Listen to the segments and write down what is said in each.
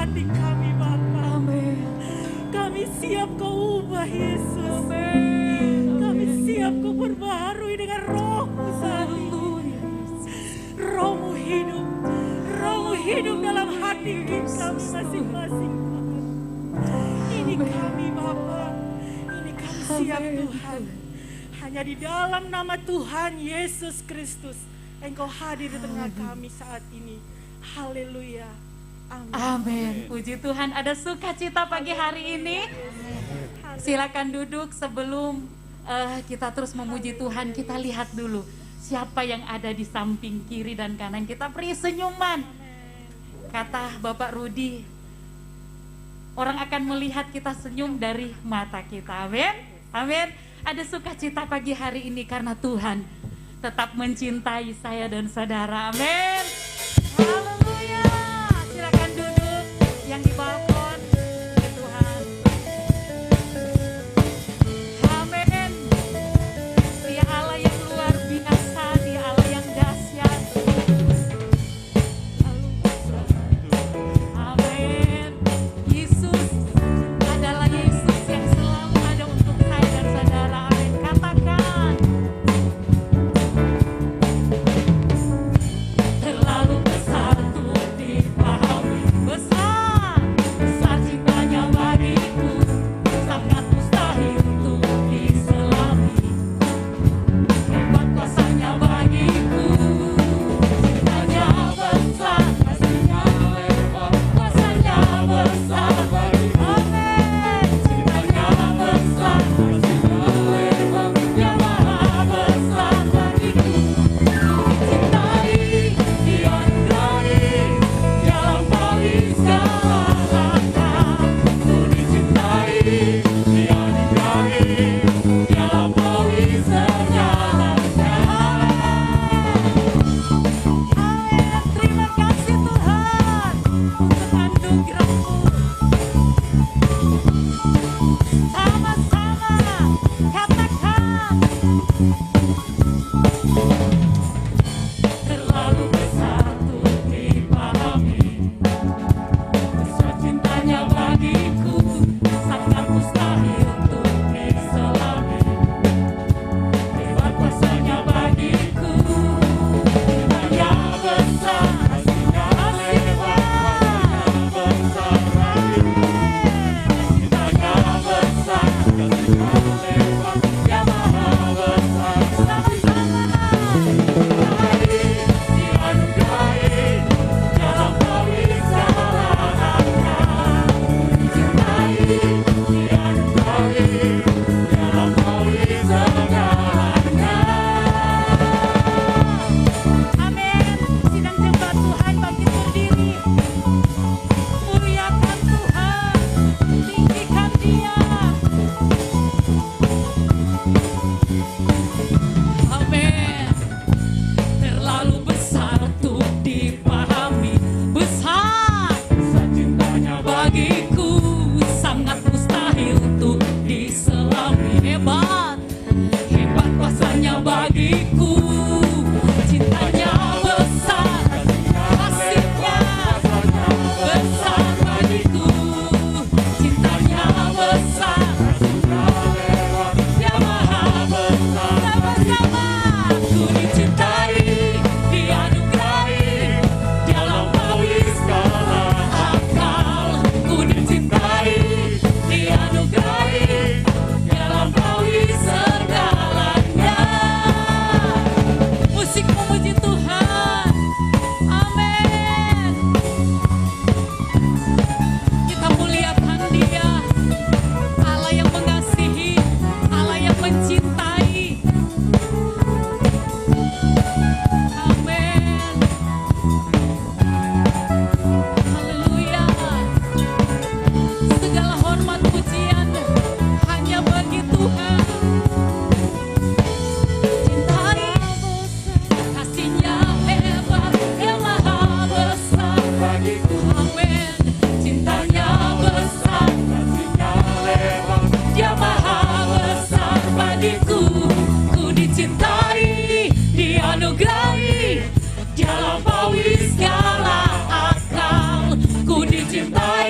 hati kami Bapa. Amin. Kami siap Kau ubah Yesus. Amin. Kami siap Kau perbaharui dengan Roh-Mu saat ini. Roh-Mu hidup. Roh-Mu hidup dalam hati kita masing-masing. Ini kami Bapa. Ini kami siap Tuhan. Hanya di dalam nama Tuhan Yesus Kristus Engkau hadir di tengah kami saat ini. Haleluya. Amin. Amin. Puji Tuhan, ada sukacita pagi hari ini. Silakan duduk. Sebelum kita terus memuji Tuhan, kita lihat dulu siapa yang ada di samping kiri dan kanan kita. Beri senyuman. Kata Bapak Rudi, orang akan melihat kita senyum dari mata kita. Amin. Amin. Ada sukacita pagi hari ini karena Tuhan tetap mencintai saya dan saudara. Amin. Haleluya. Silakan duduk yang di balkon. Puji Tuhan. Amin. Dia Allah yang luar biasa, Dia Allah yang dahsyat. Amin. Yesus adalah Yesus yang selalu ada untuk saya dan saudara. Amin. Katakan. Terlalu besar untuk dipahami, besar, besar cintanya bagiku, sangat mustahil untuk diselami. Hebat kuasanya bagiku, cintanya besar, kasihnya lebar, kuasanya besar bagiku. Amin. Cintanya besar, kasihnya lebar, Dia maha besar bagiku. Dicintai, dianugerahi, Dia lampaui segala akal. Ku dicintai, dianugerahi, Dia lampaui segalanya. Amin. Terima kasih Tuhan untuk anugerah-Mu. Sama-sama katakan. Terlalu besar untuk dipahami, besar cintanya bagiku, sangat mustahil untuk diselami. Hebat kuasanya bagiku, cintanya besar, kasihnya lebar, besar bagiku. Cintanya besar, kasihnya lebar, Dia maha besar. Sama-sama. Dianugerahi, Dia lampaui segala akal. Dicintai, dianugerahi, Dia lampaui segalanya. Amin. Sidang jemaat Tuhan bangkit berdiri. Muliakan Tuhan, tinggikan Dia. Amin. Terlalu besar untuk dipahami, besar, besar cintanya bagiku, sangat mustahil untuk diselami. Hebat, hebat kuasanya bagiku, cintanya besar, kasihnya besar bagiku, cintanya besar, Dia maha besar. Sama-sama. Ku dicintai, dianugerahi, Dia lampaui segala akal. Ku dicintai, dianugerahi, Dia lampaui segalanya. Musik memuji Tuhan. Amin. Kita muliakan Dia, Allah yang mengasihi, Allah yang mencintai. Amin. Haleluya. Segala hormat pujian hanya bagi Tuhan. Cintai, kasihnya hebat, Dia maha besar bagiku. Amin. Cintanya besar, kasihnya lebar, Dia maha besar bagiku. Ku dicintai, dianugerahi, Dia lampaui segala akal. Ku dicintai,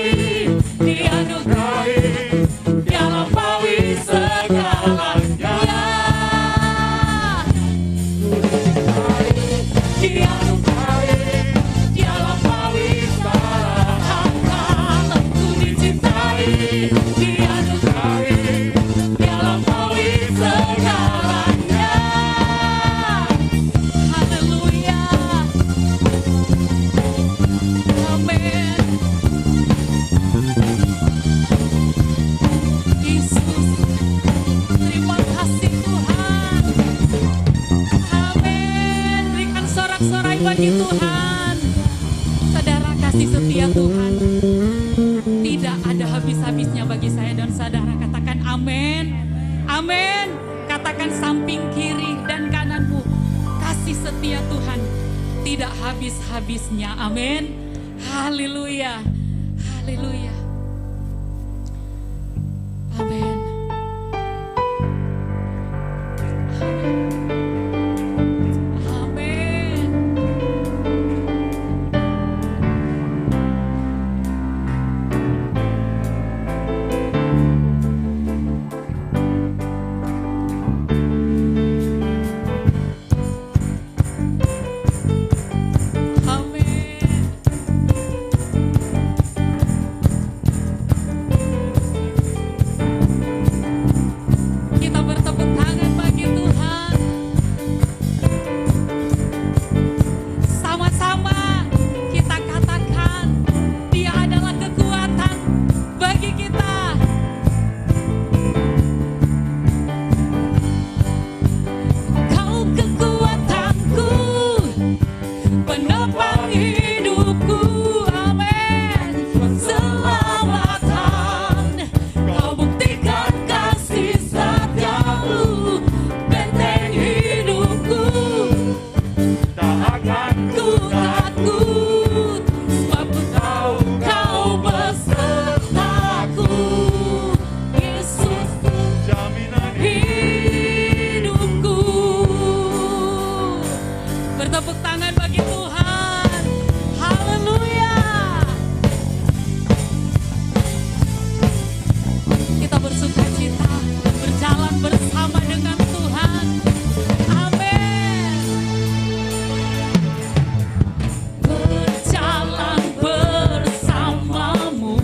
Yesus, terima kasih Tuhan. Amin. Berikan sorak-sorai bagi Tuhan. Saudara, kasih setia Tuhan tidak ada habis-habisnya bagi saya dan saudara. Katakan amin. Amin. Katakan samping kiri dan kananmu, kasih setia Tuhan tidak habis-habisnya. Amin. Haleluya. Haleluya. Amin. Amin. Kita bertepuk tangan bagi Tuhan. Sama-sama kita katakan, Dia adalah kekuatan bagi kita. Kau kekuatanku, penopang hidupku. Amin. Selamatan, kau buktikan kasih setiamu, benteng hidupku. Tak akan ku takut, sebab ku tahu kau besertaku. Yesus, jaminan hidupku. Bertepuk tangan bagi Tuhan. Haleluya. Kita bersukacita berjalan bersama dengan Tuhan. Amin. Berjalan bersamamu,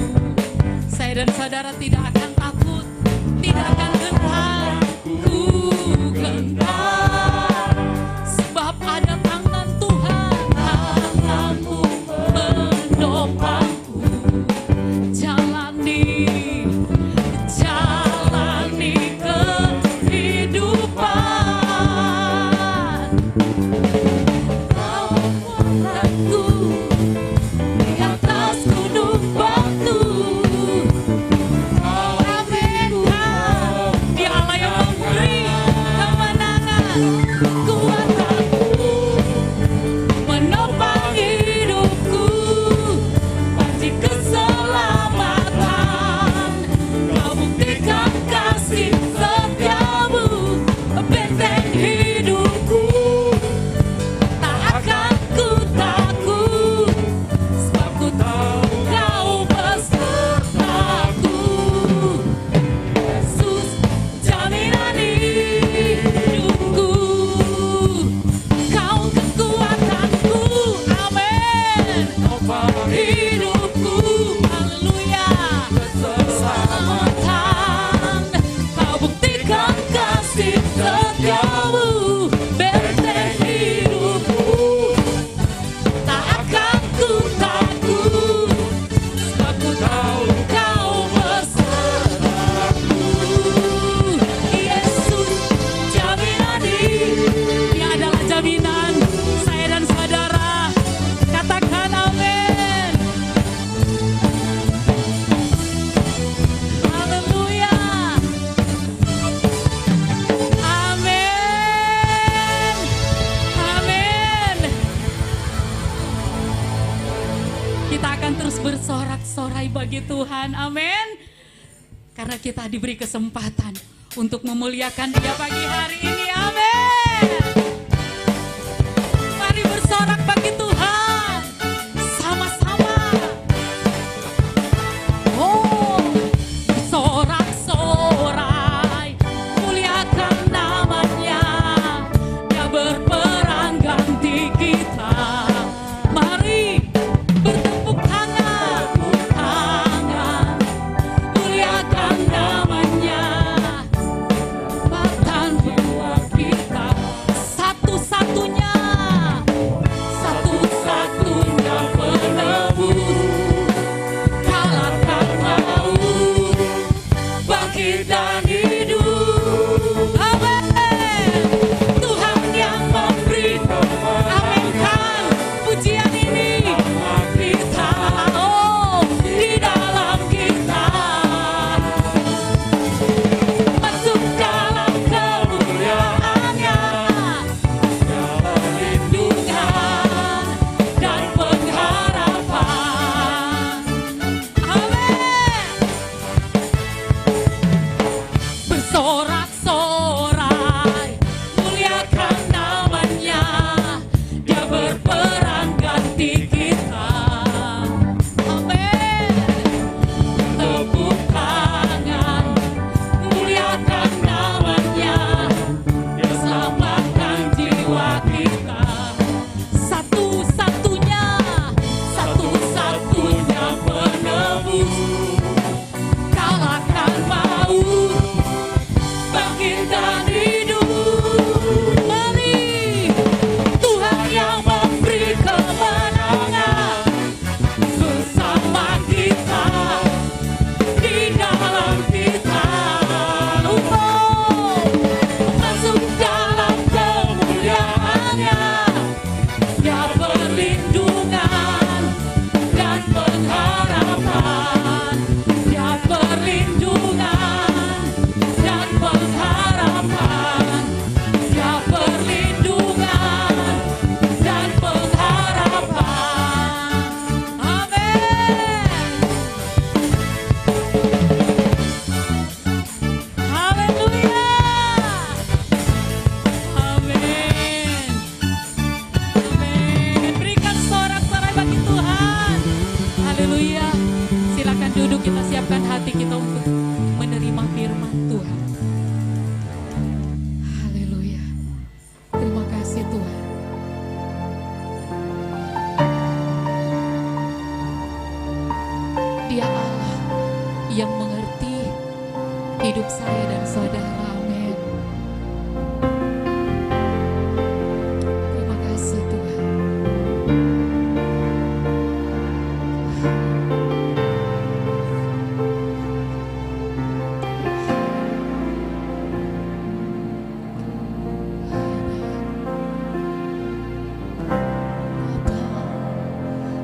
saya dan saudara tidak akan takut, tidak akan gentar. Ku gentar, sebab ada tangan Tuhan, tanganmu menopangku. Jalani kehidupan. Kau kuatku di atas gunung batu. Amin. Dia Allah yang memberi kemenangan. Kuatanku menopang hidupku, panci keselamatan. Kau buktikan kasih setiamu, benteng hidupku. Tak akan ku takut, sebab ku tahu kau besertaku. Yesus, jaminan hidupku. Kau kekuatanku. Amin. Hidupku. Haleluya. Keselamatan, kau buktikan kasih setiamu, benteng hidupku. Tak akan ku takut, sebab ku tahu kau besertaku. Yesus, jaminan Dia adalah jaminan saya dan saudara. Katakan amin. Haleluya. Amin. Amin. Kita akan terus bersorak-sorai bagi Tuhan. Amin. Karena kita diberi kesempatan untuk memuliakan Dia pagi hari ini. Amin. Mari bersorak bagi Tuhan. Sama-sama. Oh, sorak-sorai, muliakan namanya. Dia berperang ganti kita. Mari bertepuk tangan, muliakan namanya. Batan buat kita, satu-satunya silakan duduk, kita siapkan hati kita untuk menerima firman Tuhan. Haleluya. Terima kasih Tuhan. Dia Allah yang mengerti hidup saya dan saudara. Amin. Terima kasih Tuhan.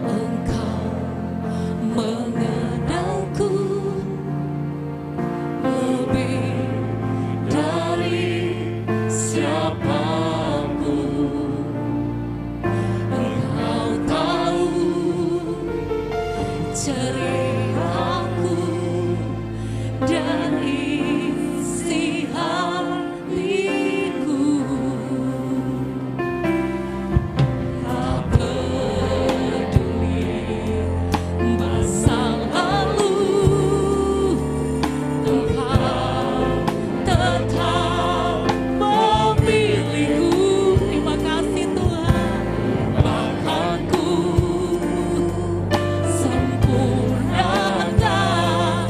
Engkau mengenalku lebih dari siapapun. Engkau tahu ceritaku dan isi hatiku. Tak peduli masa lalu, Engkau tetap memilihku. Terima kasih Tuhan. Bahkanku sempurnakan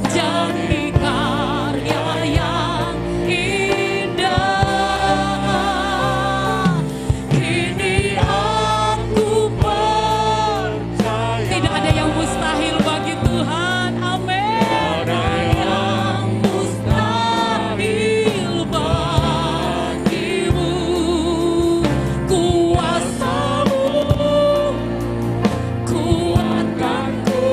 jadi karya yang indah. Kini aku percaya tidak ada yang mustahil bagi Tuhan. Amin. Yang mustahil bagimu, kuasamu kuatkanku.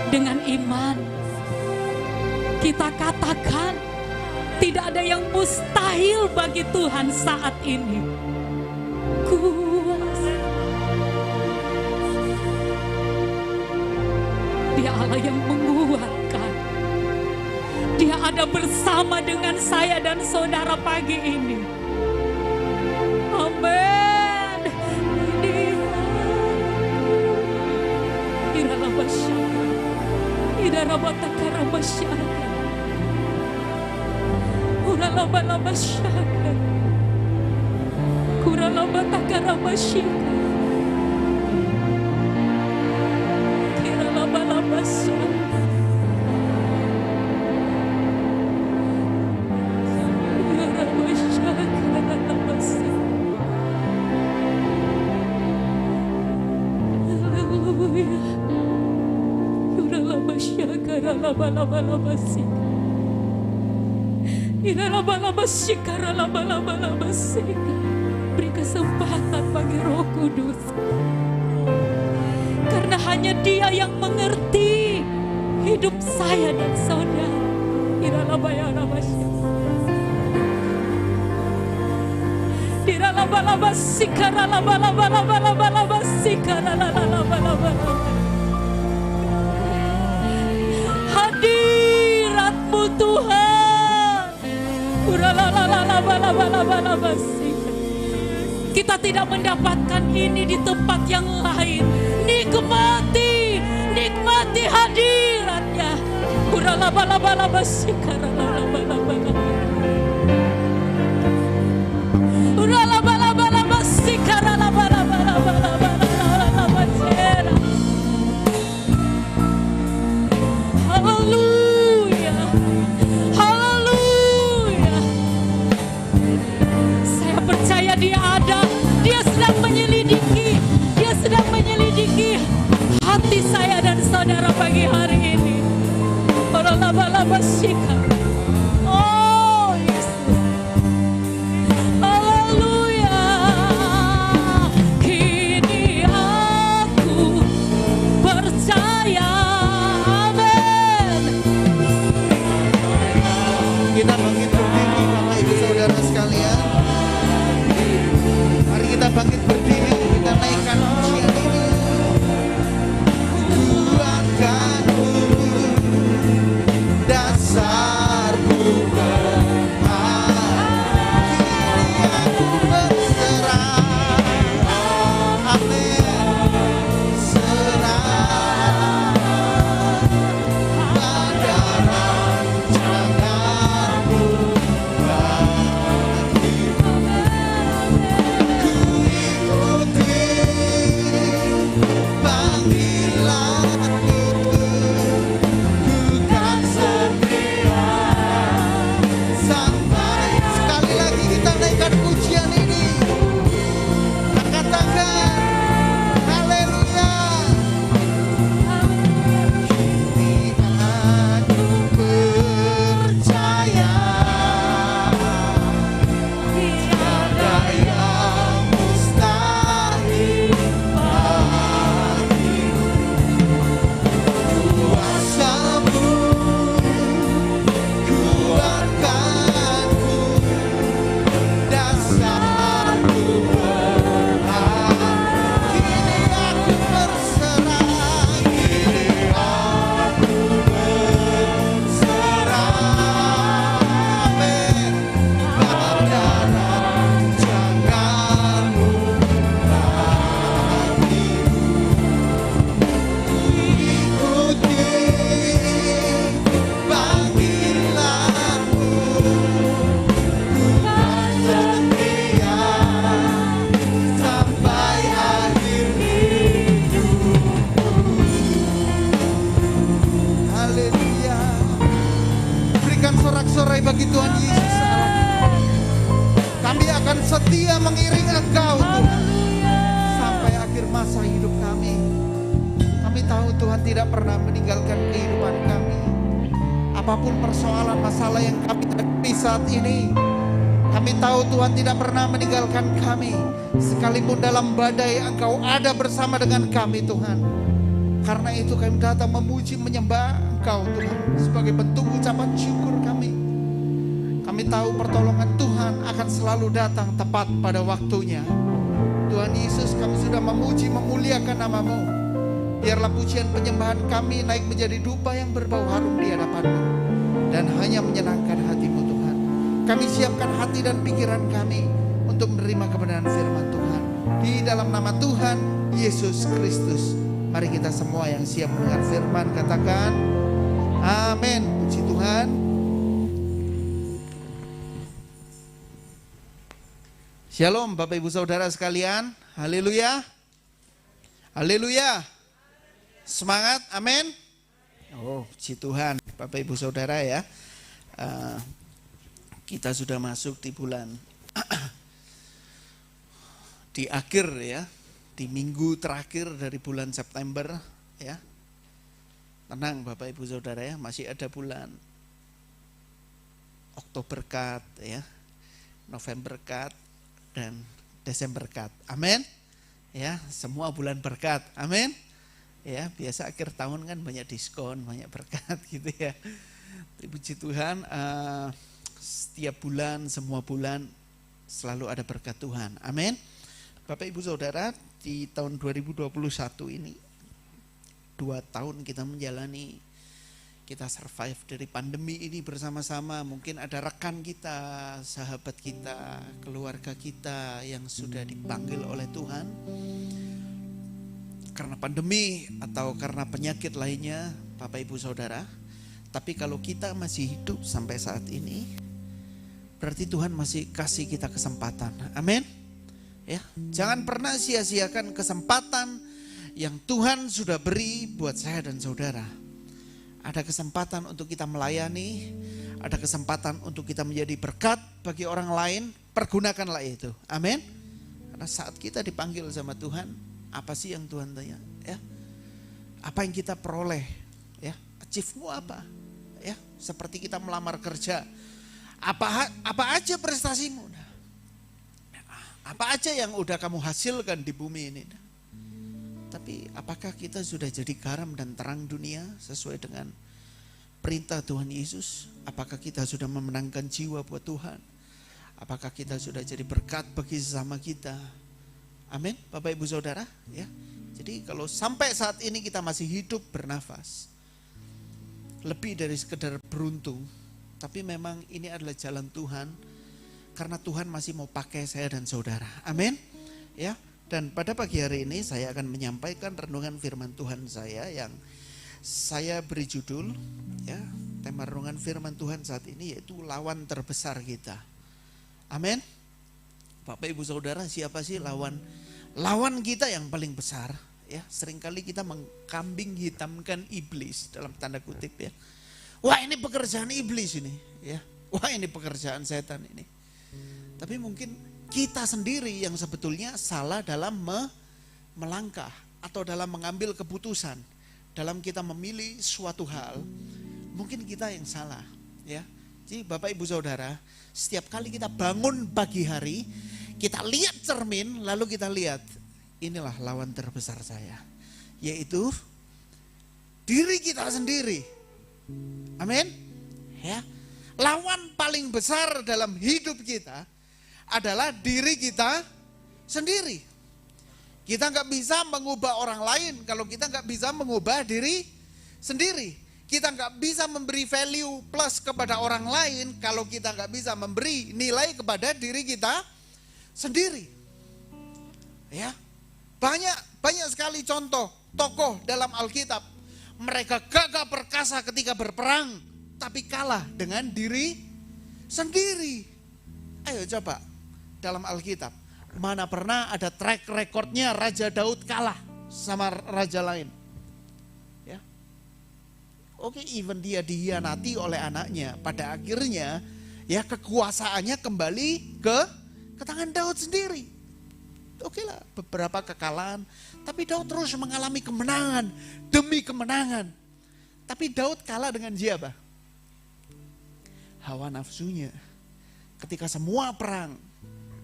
Dengan iman kita katakan tidak ada yang mustahil bagi Tuhan saat ini. Kuasa Dia Allah yang menguatkan. Dia ada bersama dengan saya dan saudara pagi ini. Amin. Beri kesempatan bagi Roh Kudus, karena hanya Dia yang mengerti hidup saya dan saudara. Hadirat-Mu Tuhan. Kita tidak mendapatkan ini di tempat yang lain. Nikmati hadirat-Nya. Haleluya. Haleluya. Saya percaya Dia ada. Dia sedang menyelidiki. Dia sedang menyelidiki hati saya dan saudara pagi hari ini. Oh Yesus. Haleluya. Kini aku percaya. Amin. Kita bangkit berdiri Bapak Ibu Saudara sekalian. Mari kita bangkit berdiri, kita naikkan pujian ini. Kuatkanmu dasarku berharap. Kini aku berserah. Amin. Serah pada rancangan-Mu bagiku. Ku ikuti panggilan-Mu, ku kan setia sampai. Sekali lagi kita naikkan pujian ini, angkat tangan, haleluya. Kini aku percaya tiada yang mustahil bagimu. Kuasa-Mu kuatkanku, dasarku berharap. Kini aku berserah, kini aku berserah. Amin. Pada rancangan-Mu bagiku. Ikuti panggilan-Mu, ku kan setia sampai akhir hidupku. Haleluya. Berikan sorak-sorai bagi Tuhan Yesus Allah. Kami akan setia mengiring Engkau Tuhan sampai akhir masa hidup kami. Kami tahu Tuhan tidak pernah meninggalkan kehidupan kami. Apapun persoalan masalah yang kami hadapi saat ini, kami tahu Tuhan tidak pernah meninggalkan kami. Sekalipun dalam badai Engkau ada bersama dengan kami Tuhan. Karena itu kami datang memuji menyembah Engkau Tuhan. Sebagai bentuk ucapan syukur kami. Kami tahu pertolongan Tuhan akan selalu datang tepat pada waktunya. Tuhan Yesus, kami sudah memuji memuliakan nama-Mu. Biarlah pujian penyembahan kami naik menjadi dupa yang berbau harum di hadapan-Mu. Dan hanya menyenangkan hati-Mu Tuhan. Kami siapkan hati dan pikiran kami untuk menerima kebenaran firman Tuhan. Di dalam nama Tuhan Yesus Kristus. Mari kita semua yang siap mendengar firman katakan amin. Puji Tuhan. Shalom Bapak Ibu Saudara sekalian. Haleluya. Haleluya. Semangat, amin. Oh, puji Tuhan Bapak Ibu Saudara ya. Kita sudah masuk di bulan di akhir ya, di minggu terakhir dari bulan September ya. Tenang Bapak Ibu Saudara ya, masih ada bulan Oktober kat ya, November kat dan Desember kat. Amin. Ya, semua bulan berkat. Amin. Ya, biasa akhir tahun kan banyak diskon, banyak berkat gitu ya. Puji Tuhan, setiap bulan, semua bulan selalu ada berkat Tuhan. Amin. Bapak Ibu Saudara, di tahun 2021 ini 2 tahun kita menjalani, kita survive dari pandemi ini bersama-sama. Mungkin ada rekan kita, sahabat kita, keluarga kita yang sudah dipanggil oleh Tuhan karena pandemi atau karena penyakit lainnya, Bapak Ibu Saudara. Tapi kalau kita masih hidup sampai saat ini, berarti Tuhan masih kasih kita kesempatan. Amin. Ya, jangan pernah sia-siakan kesempatan yang Tuhan sudah beri buat saya dan saudara. Ada kesempatan untuk kita melayani, ada kesempatan untuk kita menjadi berkat bagi orang lain, pergunakanlah itu. Amin. Karena saat kita dipanggil sama Tuhan, apa sih yang Tuhan tanya? Ya, apa yang kita peroleh? Ya, achieve-mu apa? Ya, seperti kita melamar kerja. Apa aja prestasimu? Apa aja yang udah kamu hasilkan di bumi ini? Tapi apakah kita sudah jadi garam dan terang dunia sesuai dengan perintah Tuhan Yesus? Apakah kita sudah memenangkan jiwa buat Tuhan? Apakah kita sudah jadi berkat bagi sesama kita? Amin, Bapak Ibu Saudara. Ya, jadi kalau sampai saat ini kita masih hidup bernafas, lebih dari sekedar beruntung. Tapi memang ini adalah jalan Tuhan. Karena Tuhan masih mau pakai saya dan saudara. Amin. Ya, dan pada pagi hari ini saya akan menyampaikan renungan firman Tuhan saya yang saya beri judul ya, tema renungan firman Tuhan saat ini yaitu lawan terbesar kita. Amin. Bapak Ibu Saudara, siapa sih lawan kita yang paling besar? Ya, seringkali kita mengkambing hitamkan iblis dalam tanda kutip ya. Wah, ini pekerjaan iblis ini ya. Wah, ini pekerjaan setan ini. Tapi mungkin kita sendiri yang sebetulnya salah dalam melangkah atau dalam mengambil keputusan. Dalam kita memilih suatu hal, mungkin kita yang salah. Ya. Jadi Bapak Ibu Saudara, setiap kali kita bangun pagi hari, kita lihat cermin, lalu kita lihat, inilah lawan terbesar saya. Yaitu diri kita sendiri. Amin. Ya. Lawan paling besar dalam hidup kita adalah diri kita sendiri. Kita nggak bisa mengubah orang lain kalau kita nggak bisa mengubah diri sendiri. Kita nggak bisa memberi value plus kepada orang lain kalau kita nggak bisa memberi nilai kepada diri kita sendiri. Ya, banyak sekali contoh tokoh dalam Alkitab. Mereka gagah perkasa ketika berperang, tapi kalah dengan diri sendiri. Ayo coba dalam Alkitab, mana pernah ada track recordnya Raja Daud kalah sama raja lain? Ya, oke, even dia dihianati oleh anaknya, pada akhirnya ya kekuasaannya kembali ke tangan Daud sendiri. Oke lah, beberapa kekalahan, tapi Daud terus mengalami kemenangan demi kemenangan. Tapi Daud kalah dengan siapa? Hawa nafsunya. Ketika semua perang,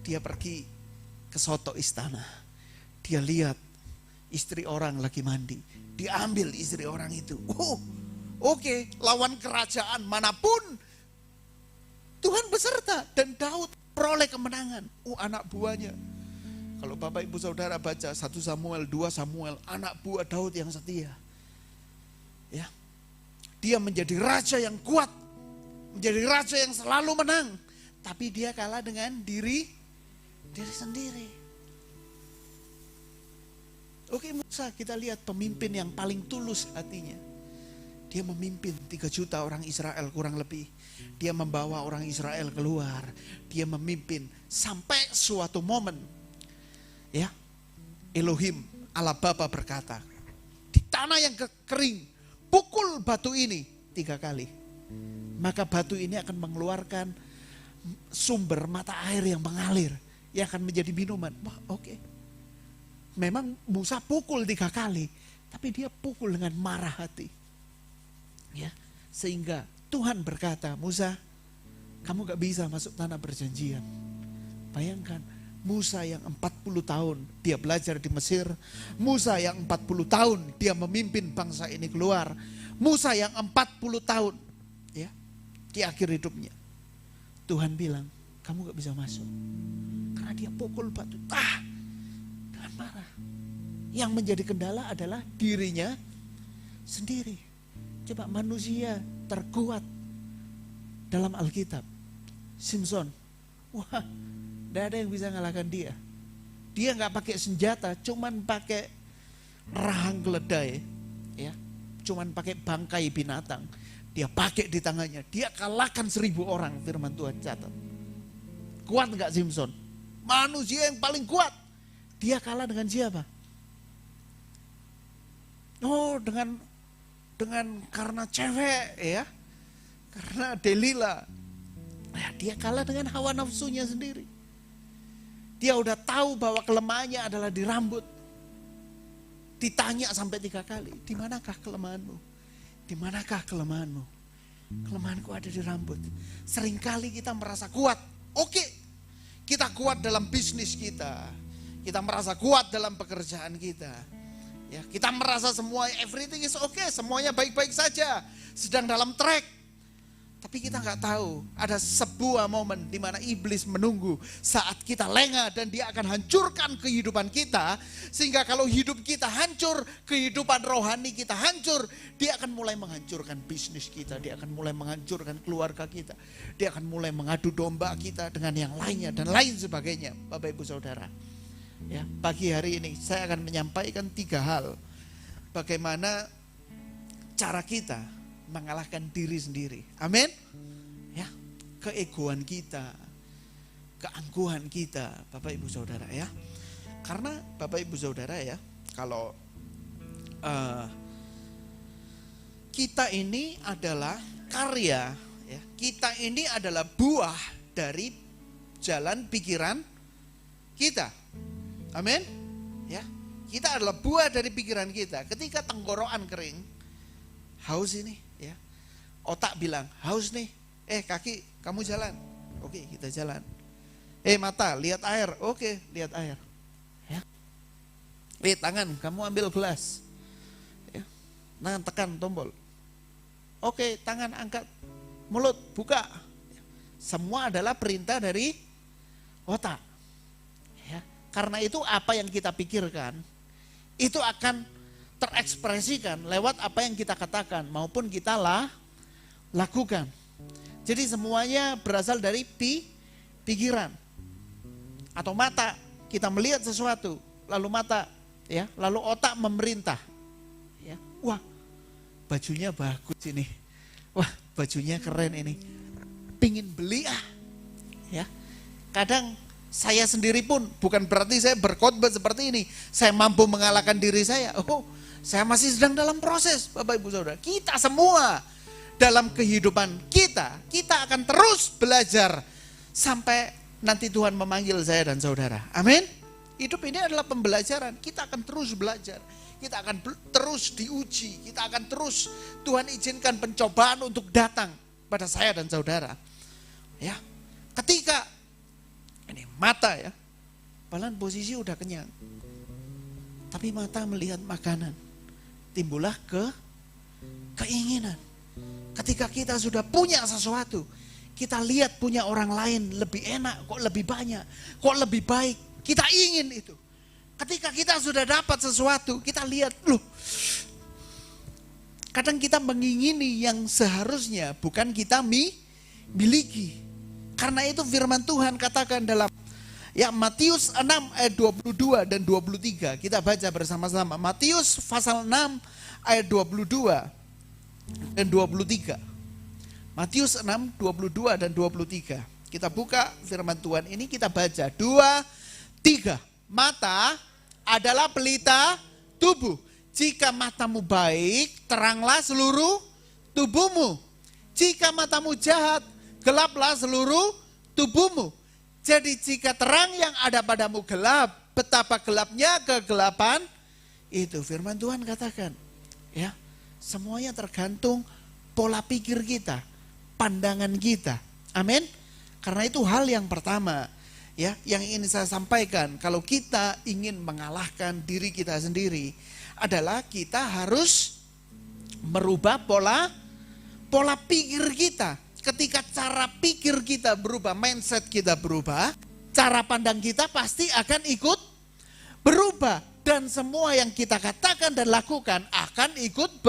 dia pergi ke soto istana. Dia lihat Istri orang lagi mandi, diambil istri orang itu. Oke, lawan kerajaan manapun Tuhan beserta dan Daud peroleh kemenangan. Anak buahnya. Kalau Bapak Ibu Saudara baca 1 Samuel, 2 Samuel, anak buah Daud yang setia. Ya. Dia menjadi raja yang kuat, menjadi raja yang selalu menang. Tapi dia kalah dengan diri sendiri. Oke, Musa, kita lihat pemimpin yang paling tulus hatinya. Dia memimpin 3 juta orang Israel kurang lebih. Dia membawa orang Israel keluar. Dia memimpin sampai suatu momen. Ya, Elohim, Allah Bapa berkata, di tanah yang kering, pukul batu ini 3 kali. Maka batu ini akan mengeluarkan sumber mata air yang mengalir. Yang akan menjadi minuman. Wah, oke. Memang Musa pukul 3 kali, tapi dia pukul dengan marah hati. Ya, sehingga Tuhan berkata, Musa, kamu gak bisa masuk tanah perjanjian. Bayangkan, Musa yang 40 tahun dia belajar di Mesir, Musa yang 40 tahun dia memimpin bangsa ini keluar, Musa yang 40 tahun ya di akhir hidupnya. Tuhan bilang, kamu gak bisa masuk. Karena dia pukul batu, dengan marah. Yang menjadi kendala adalah dirinya sendiri. Coba manusia terkuat dalam Alkitab. Simpson, wah, tidak ada yang bisa ngalahkan dia. Dia nggak pakai senjata, cuman pakai rahang keledai, ya, cuman pakai bangkai binatang. Dia pakai di tangannya, dia kalahkan 1000 orang. Firman Tuhan catat. Kuat nggak Simpson? Manusia yang paling kuat. Dia kalah dengan siapa? Oh, dengan karena cewek, ya, karena Delila. Nah, dia kalah dengan hawa nafsunya sendiri. Dia udah tahu bahwa kelemahannya adalah di rambut. Ditanya sampai 3 kali, di manakah kelemahanmu? Di manakah kelemahanmu? Kelemahanku ada di rambut. Seringkali kita merasa kuat. Oke, kita kuat dalam bisnis kita. Kita merasa kuat dalam pekerjaan kita. Ya, kita merasa semua everything is okay, semuanya baik-baik saja, sedang dalam track. Tapi kita nggak tahu ada sebuah momen di mana iblis menunggu saat kita lengah dan dia akan hancurkan kehidupan kita. Sehingga kalau hidup kita hancur, kehidupan rohani kita hancur, dia akan mulai menghancurkan bisnis kita, dia akan mulai menghancurkan keluarga kita, dia akan mulai mengadu domba kita dengan yang lainnya dan lain sebagainya. Bapak Ibu Saudara. Ya, pagi hari ini saya akan menyampaikan 3 hal bagaimana cara kita mengalahkan diri sendiri. Amin. Ya, keegoan kita, keangkuhan kita, Bapak Ibu Saudara ya. Karena Bapak Ibu Saudara ya, kalau kita ini adalah karya, ya, kita ini adalah buah dari jalan pikiran kita. Amin. Ya, kita adalah buah dari pikiran kita. Ketika tenggorokan kering, haus ini, ya. Otak bilang, haus nih. Kaki, kamu jalan. Oke, kita jalan. Mata, lihat air. Oke, lihat air. Ya. Tangan, kamu ambil gelas. Ya. Tangan tekan tombol. Oke, tangan angkat. Mulut, buka. Semua adalah perintah dari otak. Karena itu apa yang kita pikirkan, itu akan terekspresikan lewat apa yang kita katakan maupun kita lakukan. Jadi semuanya berasal dari pikiran atau mata. Kita melihat sesuatu, lalu mata, ya, lalu otak memerintah. Ya, wah, bajunya bagus ini. Wah, bajunya keren ini. Pingin beli ya. Kadang saya sendiri pun, bukan berarti saya berkhotbah seperti ini, saya mampu mengalahkan diri saya. Saya masih sedang dalam proses, Bapak Ibu Saudara. Kita semua dalam kehidupan kita akan terus belajar sampai nanti Tuhan memanggil saya dan saudara. Amin. Hidup ini adalah pembelajaran, kita akan terus belajar. Kita akan terus diuji, kita akan terus Tuhan izinkan pencobaan untuk datang pada saya dan saudara. Ya, ketika ini mata ya, padahal posisi udah kenyang. Tapi mata melihat makanan, timbullah keinginan. Ketika kita sudah punya sesuatu, kita lihat punya orang lain lebih enak, kok lebih banyak, kok lebih baik. Kita ingin itu. Ketika kita sudah dapat sesuatu, kita lihat, loh, kadang kita mengingini yang seharusnya bukan kita miliki. Karena itu firman Tuhan katakan dalam Matius 6 ayat 22 dan 23. Kita baca bersama-sama. Matius pasal 6 ayat 22 dan 23. Matius 6, 22 dan 23. Kita buka firman Tuhan ini, kita baca. 2, 3. Mata adalah pelita tubuh. Jika matamu baik, teranglah seluruh tubuhmu. Jika matamu jahat, gelaplah seluruh tubuhmu. Jadi jika terang yang ada padamu gelap, betapa gelapnya kegelapan itu. Firman Tuhan katakan, ya, semuanya tergantung pola pikir kita, pandangan kita. Amin. Karena itu hal yang pertama, ya, yang ingin saya sampaikan, kalau kita ingin mengalahkan diri kita sendiri, adalah kita harus merubah pola pikir kita. Ketika cara pikir kita berubah, mindset kita berubah, cara pandang kita pasti akan ikut berubah. Dan semua yang kita katakan dan lakukan akan ikut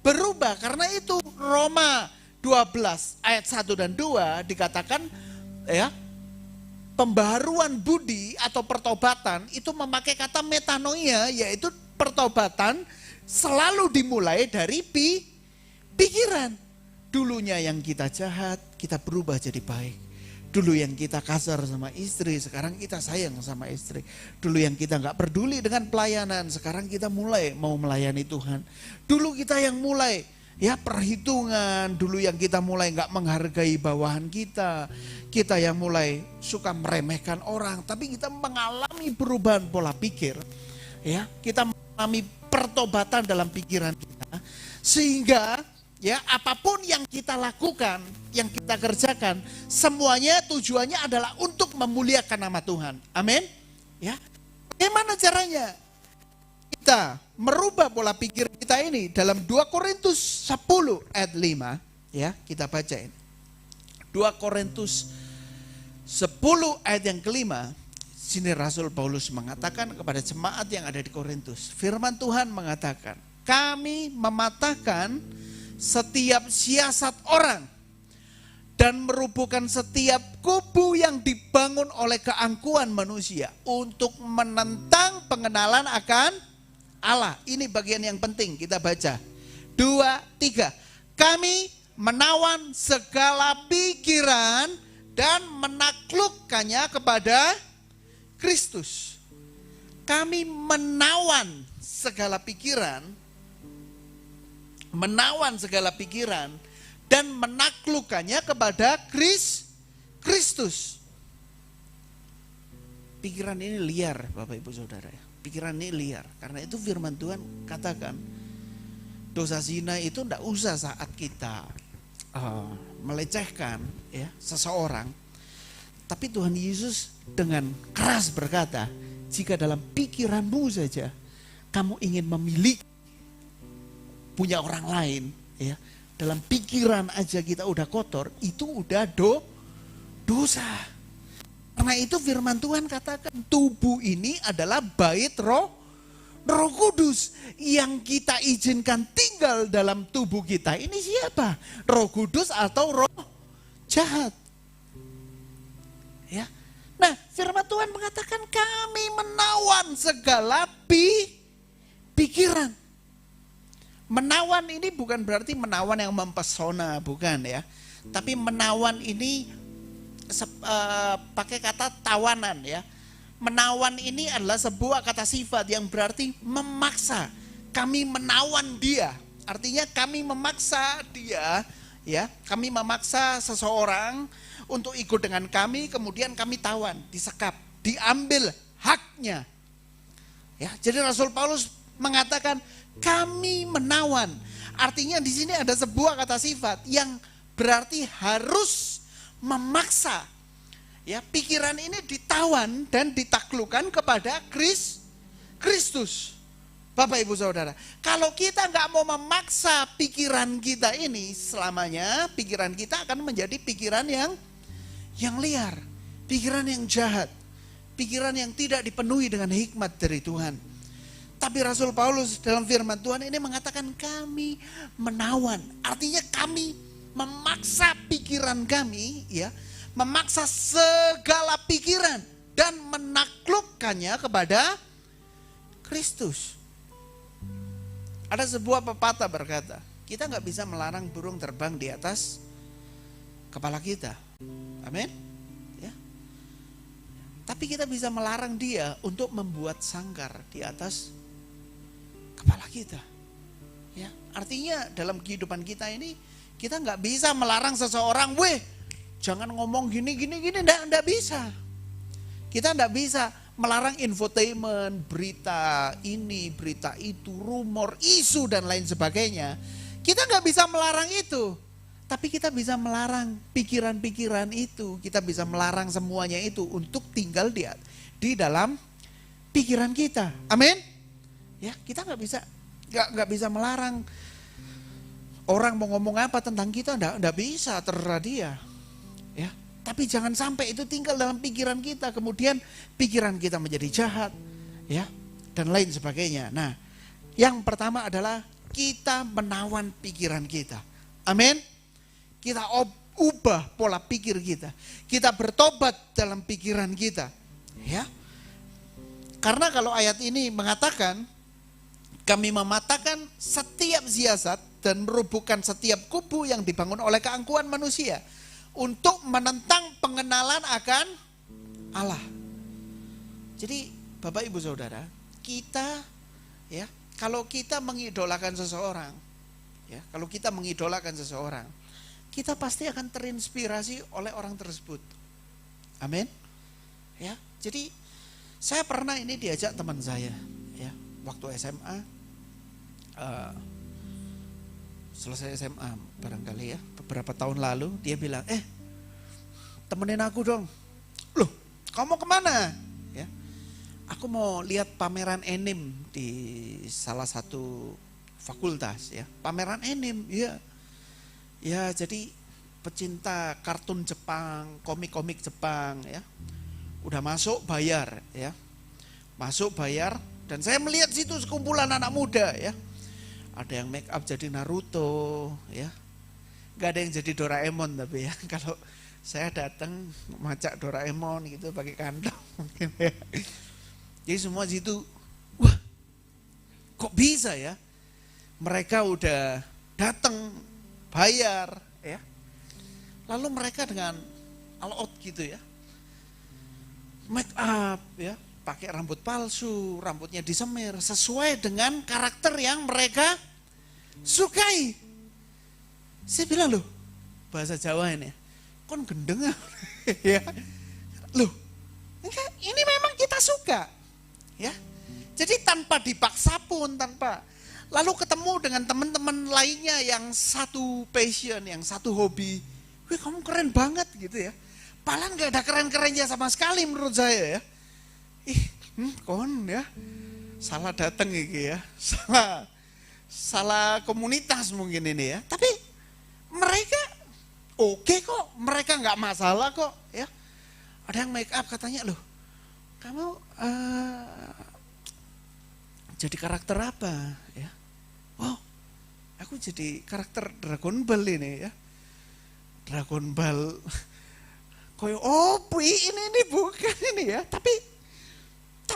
berubah. Karena itu Roma 12 ayat 1 dan 2 dikatakan, ya, pembaharuan budi atau pertobatan itu memakai kata metanoia, yaitu pertobatan selalu dimulai dari pikiran. Dulunya yang kita jahat, kita berubah jadi baik. Dulu yang kita kasar sama istri, sekarang kita sayang sama istri. Dulu yang kita gak peduli dengan pelayanan, sekarang kita mulai mau melayani Tuhan. Dulu kita yang mulai, ya, perhitungan. Dulu yang kita mulai gak menghargai bawahan kita. Kita yang mulai suka meremehkan orang. Tapi kita mengalami perubahan pola pikir. Ya, kita mengalami pertobatan dalam pikiran kita. Sehingga, ya, apapun yang kita lakukan, yang kita kerjakan, semuanya tujuannya adalah untuk memuliakan nama Tuhan. Amin. Ya. Bagaimana caranya? Kita merubah pola pikir kita ini dalam 2 Korintus 10 ayat 5, ya, kita baca ini. 2 Korintus 10 ayat yang kelima, sini Rasul Paulus mengatakan kepada jemaat yang ada di Korintus. Firman Tuhan mengatakan, kami mematahkan setiap siasat orang dan merubuhkan setiap kubu yang dibangun oleh keangkuhan manusia untuk menentang pengenalan akan Allah. Ini bagian yang penting, kita baca. 2, 3. Kami menawan segala pikiran dan menaklukkannya kepada Kristus. Kami menawan segala pikiran, dan menaklukkannya kepada Kristus. Pikiran ini liar, Bapak Ibu Saudara. Pikiran ini liar. Karena itu firman Tuhan katakan, dosa zina itu tidak usah saat kita melecehkan, ya, seseorang. Tapi Tuhan Yesus dengan keras berkata, jika dalam pikiranmu saja kamu ingin memiliki punya orang lain, ya, dalam pikiran aja kita udah kotor, itu udah dosa. Karena itu firman Tuhan katakan, tubuh ini adalah bait Roh Kudus yang kita izinkan tinggal dalam tubuh kita. Ini siapa? Roh Kudus atau roh jahat? Ya. Nah, firman Tuhan mengatakan kami menawan segala pikiran. Menawan ini bukan berarti menawan yang mempesona, bukan ya. Tapi menawan ini pakai kata tawanan ya. Menawan ini adalah sebuah kata sifat yang berarti memaksa. Kami menawan dia. Artinya kami memaksa dia, ya. Kami memaksa seseorang untuk ikut dengan kami, kemudian kami tawan, disekap, diambil haknya. Ya, jadi Rasul Paulus mengatakan kami menawan. Artinya di sini ada sebuah kata sifat yang berarti harus memaksa. Ya, pikiran ini ditawan dan ditaklukkan kepada Kristus. Bapak Ibu Saudara, kalau kita nggak mau memaksa pikiran kita ini, selamanya pikiran kita akan menjadi pikiran yang liar, pikiran yang jahat, pikiran yang tidak dipenuhi dengan hikmat dari Tuhan. Tapi Rasul Paulus dalam firman Tuhan ini mengatakan kami menawan, artinya kami memaksa pikiran kami, ya, memaksa segala pikiran dan menaklukkannya kepada Kristus. Ada sebuah pepatah berkata, kita nggak bisa melarang burung terbang di atas kepala kita. Amin. Ya. Tapi kita bisa melarang dia untuk membuat sangkar di atas kepala kita. Ya. Artinya dalam kehidupan kita ini, kita nggak bisa melarang seseorang, weh jangan ngomong gini, enggak bisa. Kita enggak bisa melarang infotainment, berita ini, berita itu, rumor, isu dan lain sebagainya. Kita enggak bisa melarang itu. Tapi kita bisa melarang pikiran-pikiran itu. Kita bisa melarang semuanya itu untuk tinggal di dalam pikiran kita. Amin. Ya, kita enggak bisa melarang orang mau ngomong apa tentang kita, enggak bisa, terserah dia. Ya. Tapi jangan sampai itu tinggal dalam pikiran kita, kemudian pikiran kita menjadi jahat, ya, dan lain sebagainya. Nah, yang pertama adalah kita menawan pikiran kita. Amin. Kita ubah pola pikir kita. Kita bertobat dalam pikiran kita, ya. Karena kalau ayat ini mengatakan kami mematahkan setiap siasat dan merubuhkan setiap kubu yang dibangun oleh keangkuhan manusia untuk menentang pengenalan akan Allah. Jadi Bapak Ibu Saudara, kita, ya, kalau kita mengidolakan seseorang, ya, kalau kita mengidolakan seseorang, kita pasti akan terinspirasi oleh orang tersebut. Amin. Ya, jadi saya pernah ini diajak teman saya, ya, waktu SMA, selesai SMA barangkali ya, beberapa tahun lalu, dia bilang, temenin aku dong. Loh, kamu kemana? Ya, aku mau lihat pameran anime di salah satu fakultas, ya, pameran anime, ya. Ya, jadi pecinta kartun Jepang, komik-komik Jepang, ya. Udah masuk bayar, ya. Masuk bayar, dan saya melihat situ sekumpulan anak muda, ya. Ada yang make up jadi Naruto, ya. Gak ada yang jadi Doraemon tapi ya. Kalau saya datang macak Doraemon gitu pakai kantong mungkin ya. Jadi semua situ, wah, kok bisa ya? Mereka udah datang bayar, ya. Lalu mereka dengan all out gitu ya. Make up, ya. Pakai rambut palsu, rambutnya disemir sesuai dengan karakter yang mereka sukai. Saya bilang, loh, bahasa Jawa ini, kon gendeng ya. Loh, ini memang kita suka, ya. Jadi tanpa dipaksa pun, tanpa. Lalu ketemu dengan teman-teman lainnya yang satu passion, yang satu hobi. Wih, kamu keren banget gitu ya. Padahal nggak ada keren-kerennya sama sekali menurut saya ya. Kon ya, salah datang iki ya, salah komunitas mungkin ini ya. Tapi mereka oke kok, mereka nggak masalah kok ya. Ada yang make up katanya, loh, kamu jadi karakter apa ya? Oh, aku jadi karakter Dragon Ball ini ya. Dragon Ball, koyo ini bukan ini ya, tapi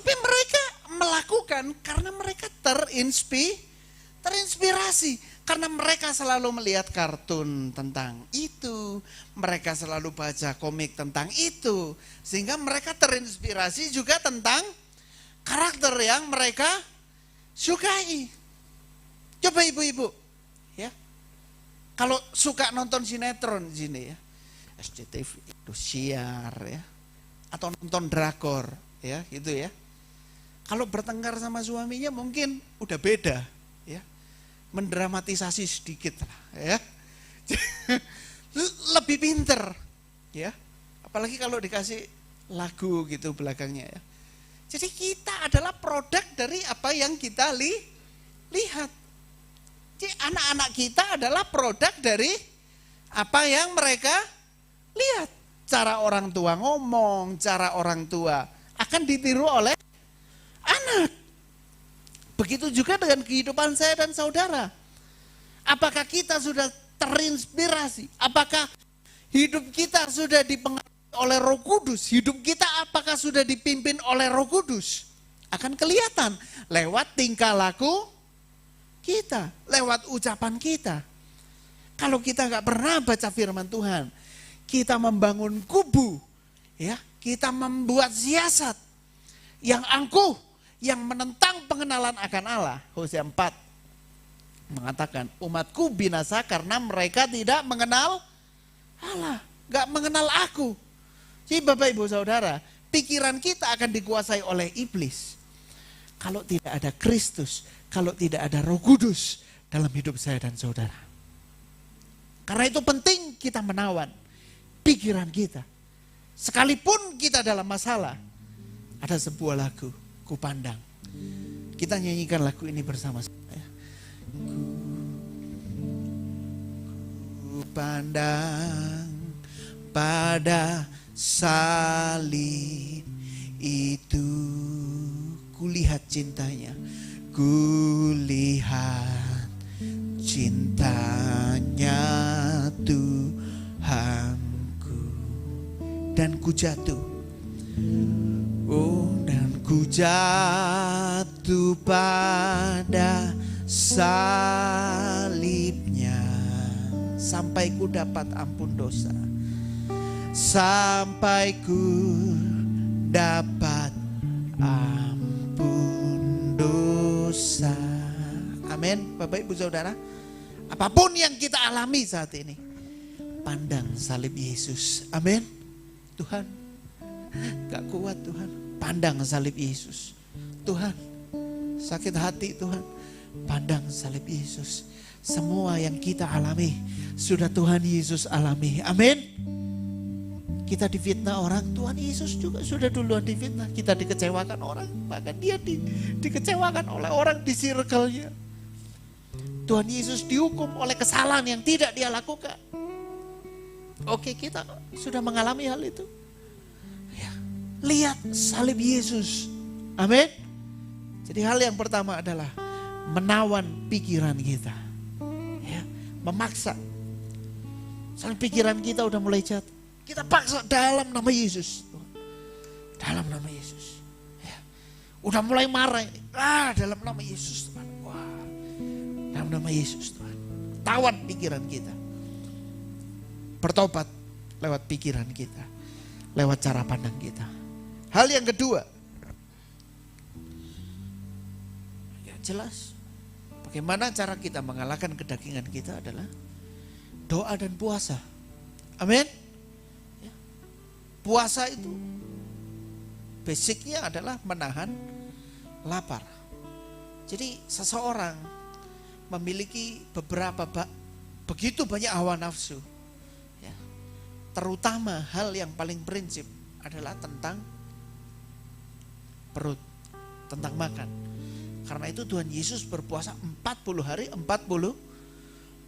mereka melakukan karena mereka terinspirasi. Karena mereka selalu melihat kartun tentang itu. Mereka selalu baca komik tentang itu. Sehingga mereka terinspirasi juga tentang karakter yang mereka sukai. Coba ibu-ibu, ya. Kalau suka nonton sinetron di sini ya. SCTV itu siar ya. Atau nonton drakor ya, gitu ya. Kalau bertengkar sama suaminya mungkin udah beda, ya, mendramatisasi sedikit lah, ya, lebih pinter, ya, apalagi kalau dikasih lagu gitu belakangnya, ya, Jadi kita adalah produk dari apa yang kita lihat. Jadi anak-anak kita adalah produk dari apa yang mereka lihat. Cara orang tua ngomong, cara orang tua akan ditiru oleh anak. Begitu juga dengan kehidupan saya dan saudara. Apakah kita sudah terinspirasi? Apakah hidup kita sudah dipengaruhi oleh Roh Kudus? Hidup kita apakah sudah dipimpin oleh Roh Kudus? Akan kelihatan lewat tingkah laku kita, lewat ucapan kita. Kalau kita nggak pernah baca firman Tuhan, kita membangun kubu, ya, kita membuat siasat yang angkuh, yang menentang pengenalan akan Allah. Hosea 4 mengatakan, umatku binasa karena mereka tidak mengenal Allah, gak mengenal aku. Jadi Bapak Ibu Saudara, pikiran kita akan dikuasai oleh iblis. Kalau tidak ada Kristus, kalau tidak ada Roh Kudus dalam hidup saya dan saudara. Karena itu penting kita menawan pikiran kita. Sekalipun kita dalam masalah, ada sebuah lagu, Ku Pandang. Kita nyanyikan lagu ini bersama-sama. Ku pandang pada salib itu, kulihat cintanya, kulihat cintanya Tuhanku, dan ku jatuh, oh dan ku jatuh pada salibnya, sampai ku dapat ampun dosa, sampai ku dapat ampun dosa. Amin. Bapak Ibu Saudara, apapun yang kita alami saat ini, pandang salib Yesus. Amin. Tuhan, gak kuat Tuhan, pandang salib Yesus. Tuhan, sakit hati Tuhan, pandang salib Yesus. Semua yang kita alami sudah Tuhan Yesus alami. Amin. Kita difitnah orang, Tuhan Yesus juga sudah duluan difitnah. Kita dikecewakan orang, bahkan dia dikecewakan oleh orang di circle-nya. Tuhan Yesus dihukum oleh kesalahan yang tidak dia lakukan. Oke, kita sudah mengalami hal itu. Ya, lihat salib Yesus. Amin. Jadi hal yang pertama adalah menawan pikiran kita. Ya, memaksa. Soalnya pikiran kita udah mulai jatuh. Kita paksa dalam nama Yesus. Dalam nama Yesus. Ya. Udah mulai marah ini. Dalam nama Yesus Tuhan. Wah. Dalam nama Yesus Tuhan. Tawan pikiran kita. Bertobat lewat pikiran kita. Lewat cara pandang kita. Hal yang kedua. Ya jelas. Bagaimana cara kita mengalahkan kedagingan kita adalah doa dan puasa. Amin. Puasa itu basicnya adalah menahan lapar. Jadi seseorang memiliki begitu banyak hawa nafsu. Ya. Terutama hal yang paling prinsip adalah tentang perut, tentang makan. Karena itu Tuhan Yesus berpuasa 40 hari 40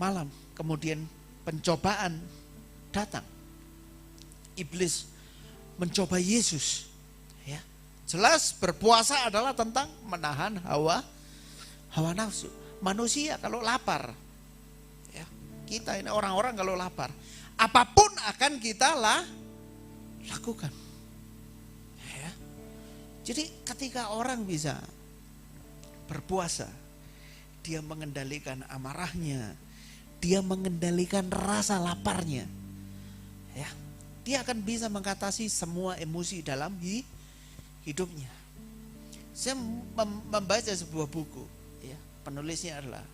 malam. Kemudian pencobaan datang. Iblis mencoba Yesus, ya. Jelas berpuasa adalah tentang menahan hawa nafsu. Manusia kalau lapar, ya, kita ini orang-orang kalau lapar, apapun akan kita lakukan. Ya. Jadi ketika orang bisa berpuasa, dia mengendalikan amarahnya, dia mengendalikan rasa laparnya, ya. Dia akan bisa mengatasi semua emosi dalam hidupnya. Saya membaca sebuah buku, ya, penulisnya adalah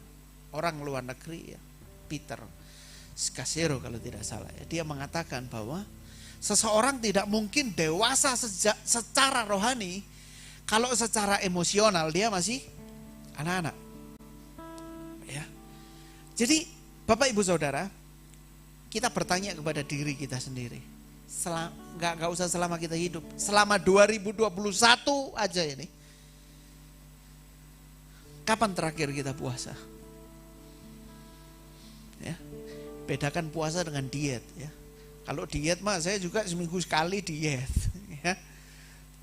orang luar negeri, ya, Peter Scazzero kalau tidak salah. Ya. Dia mengatakan bahwa seseorang tidak mungkin dewasa secara rohani kalau secara emosional dia masih anak-anak. Ya. Jadi Bapak Ibu Saudara, kita bertanya kepada diri kita sendiri. Nggak usah selama kita hidup. Selama 2021 aja ini. Kapan terakhir kita puasa? Ya. Bedakan puasa dengan diet ya. Kalau diet mah saya juga seminggu sekali diet ya.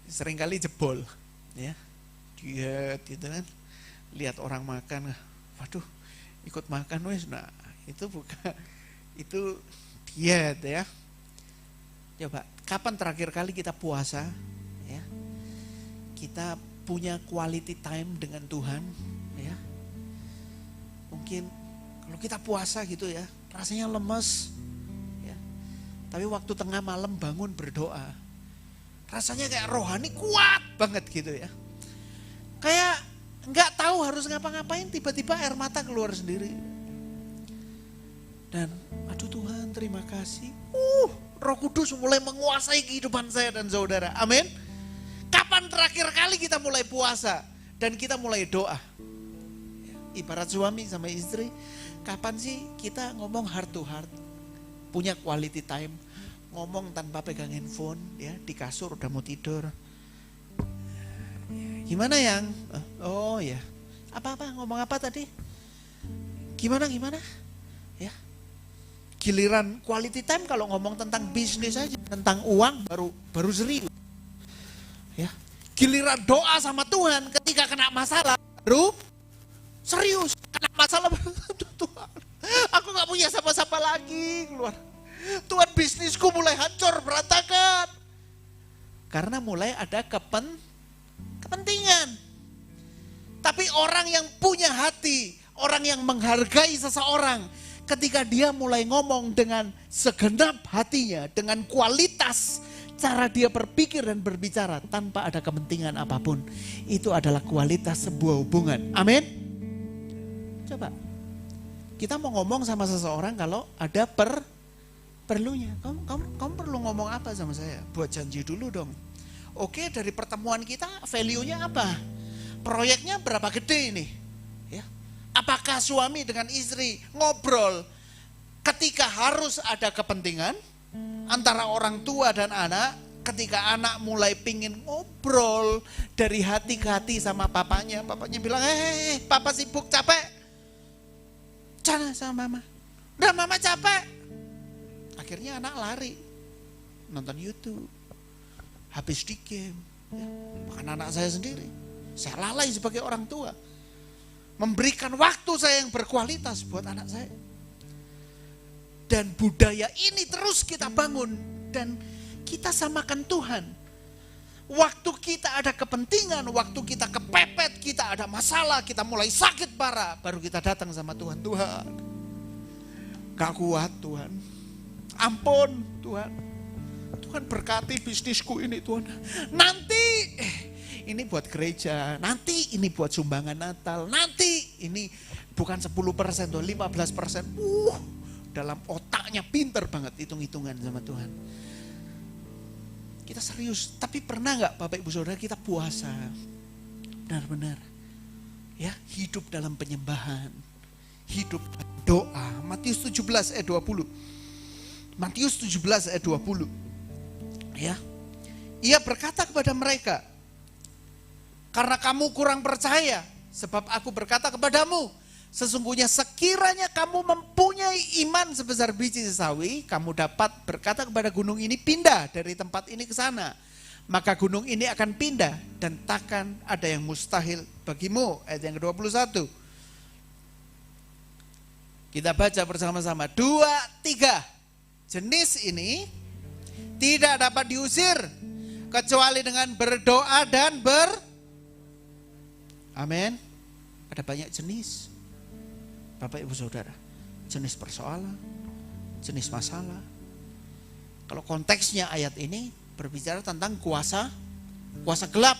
Seringkali jebol ya. Diet gitu kan. Lihat orang makan, waduh ikut makan wes. Nah itu bukan, itu diet ya. Coba, kapan terakhir kali kita puasa ya? Kita punya quality time dengan Tuhan ya. Mungkin kalau kita puasa gitu ya, rasanya lemes ya. Tapi waktu tengah malam bangun berdoa, rasanya kayak rohani kuat banget gitu ya. Kayak nggak tahu harus ngapa-ngapain, tiba-tiba air mata keluar sendiri. Dan aduh Tuhan terima kasih. Roh Kudus mulai menguasai kehidupan saya dan saudara. Amin. Kapan terakhir kali kita mulai puasa dan kita mulai doa? Ibarat suami sama istri, kapan sih kita ngomong heart to heart? Punya quality time, ngomong tanpa pegang handphone ya, di kasur udah mau tidur. Gimana yang? Oh ya. Apa-apa? Ngomong apa tadi? Gimana? Ya. Giliran quality time kalau ngomong tentang bisnis aja, tentang uang baru serius. Ya. Giliran doa sama Tuhan ketika kena masalah baru serius. Kena masalah Tuhan, aku gak punya siapa-siapa lagi keluar. Tuhan bisnisku mulai hancur berantakan. Karena mulai ada kepentingan. Tapi orang yang punya hati, orang yang menghargai seseorang, ketika dia mulai ngomong dengan segenap hatinya, dengan kualitas cara dia berpikir dan berbicara tanpa ada kepentingan apapun, itu adalah kualitas sebuah hubungan. Amin. Coba, kita mau ngomong sama seseorang kalau ada perlunya. Kamu perlu ngomong apa sama saya? Buat janji dulu dong. Oke, dari pertemuan kita value-nya apa? Proyeknya berapa gede ini? Ya. Apakah suami dengan istri ngobrol ketika harus ada kepentingan antara orang tua dan anak, ketika anak mulai pingin ngobrol dari hati ke hati sama papanya bilang, papa sibuk capek, cana sama mama, udah mama capek. Akhirnya anak lari nonton YouTube, habis di game, ya. Bahkan anak saya sendiri, saya lalai sebagai orang tua memberikan waktu saya yang berkualitas buat anak saya. Dan budaya ini terus kita bangun dan kita samakan Tuhan. Waktu kita ada kepentingan, waktu kita kepepet, kita ada masalah, kita mulai sakit parah, baru kita datang sama Tuhan. Tuhan, gak kuat Tuhan, ampun Tuhan, Tuhan berkati bisnisku ini Tuhan. Nanti ini buat gereja, nanti ini buat sumbangan Natal, nanti ini bukan 10%, 15%. Dalam otaknya pinter banget hitung-hitungan sama Tuhan. Kita serius, tapi pernah gak Bapak Ibu Saudara kita puasa benar-benar ya, hidup dalam penyembahan, hidup doa. Matius 17 ayat 20. Matius 17 ayat 20. Ya. Ia berkata kepada mereka, karena kamu kurang percaya, sebab aku berkata kepadamu, sesungguhnya sekiranya kamu mempunyai iman sebesar biji sesawi, kamu dapat berkata kepada gunung ini pindah dari tempat ini ke sana. Maka gunung ini akan pindah dan takkan ada yang mustahil bagimu. Ayat yang ke-21. Kita baca bersama-sama. 2, 3. Jenis ini tidak dapat diusir kecuali dengan berdoa dan Amin. Ada banyak jenis. Bapak Ibu Saudara, jenis persoalan, jenis masalah. Kalau konteksnya ayat ini berbicara tentang kuasa gelap.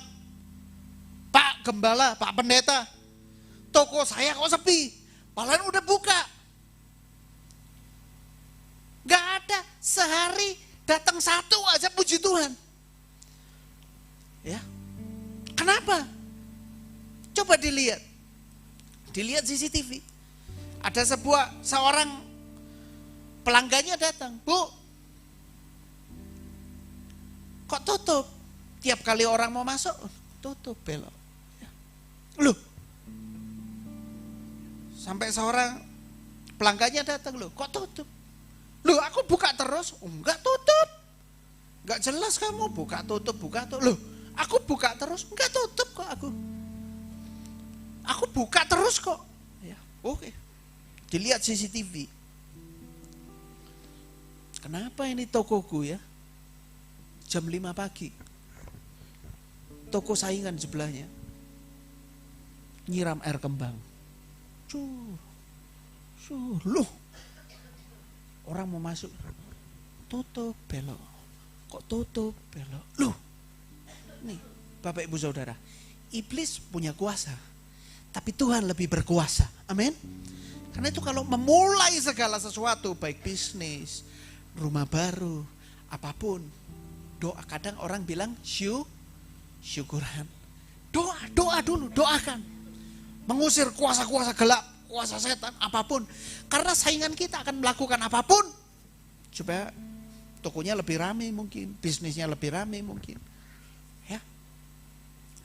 Pak Gembala, Pak Pendeta, toko saya kok sepi, padahal udah buka. Gak ada, sehari datang satu aja, puji Tuhan. Ya, kenapa? Coba dilihat CCTV. Ada seorang pelanggannya datang, Bu, Kok tutup? Tiap kali orang mau masuk, tutup belok. Loh, sampai seorang pelanggannya datang, loh kok tutup? Loh aku buka terus, enggak tutup. Enggak jelas kamu buka tutup. Loh aku buka terus, enggak tutup kok aku. Aku buka terus kok. Ya, oke. Dilihat CCTV. Kenapa ini tokoku ya? Jam 5 pagi. Toko saingan sebelahnya. Nyiram air kembang. Loh. Orang mau masuk. Tutup, belok. Kok tutup, belok. Loh. Nih, Bapak Ibu Saudara. Iblis punya kuasa. Tapi Tuhan lebih berkuasa. Amin. Karena itu kalau memulai segala sesuatu, baik bisnis, rumah baru, apapun, doa. Kadang orang bilang syukuran. Doa dulu, doakan. Mengusir kuasa-kuasa gelap, kuasa setan, apapun. Karena saingan kita akan melakukan apapun supaya tokonya lebih ramai mungkin, bisnisnya lebih ramai mungkin. Ya,